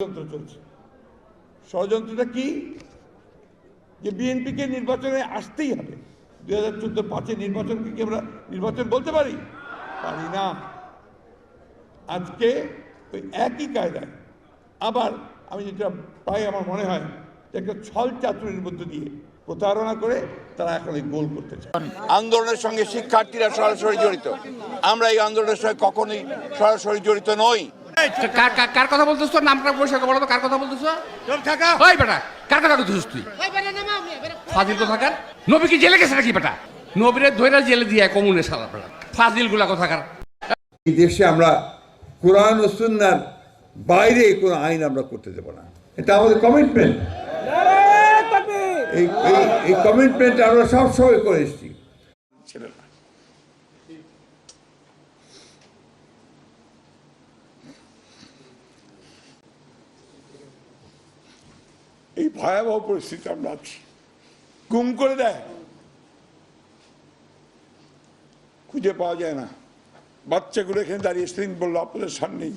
ষড়যন্ত্র চলছে। ষড়যন্ত্রটা কি? যে বিএনপিকে নির্বাচনে আসতেই হবে। 2014-5 নির্বাচনকে কি আমরা নির্বাচন বলতে পারি? পারি না। আজকে ওই একই কায়দায় আবার আমি যেটা প্রায় আমার মনে হয় যে একটা ছল চাতুরির মধ্য দিয়ে প্রতারণা করে তারা এখন এই গোল করতে চায়। আন্দোলনের সঙ্গে শিক্ষার্থীরা সরাসরি জড়িত, আমরা এই আন্দোলনের সঙ্গে কখনোই সরাসরি জড়িত নই। কার কথা বলতেছ? নামটা পরিষ্কার বলো তো, কার কথা বলতেছ? ওই বেটা, কার কথা বলতেছিস তুই? ফাজিল কোথাকার। নবী কি জেলে গেছে নাকি বেটা? নবীরে ধইরা জেলে দিয়ে কমুনে শালা বেটা, ফাজিল গুলা কোথাকার। এই দেশে আমরা কোরআন ও সুন্নাহর বাইরে কোনো আইন আমরা করতে দেব না, এটা আমাদের কমিটমেন্ট। এই কমিটমেন্ট আমরা সবসময় করে এসেছি। এই ভয়াবহ পরিস্থিতি আমরা আছি, গুম করে দেয়, খুঁজে পাওয়া যায় না। বাচ্চাগুলো এখানে দাঁড়িয়ে স্ত্রী বললো আপনাদের সামনেই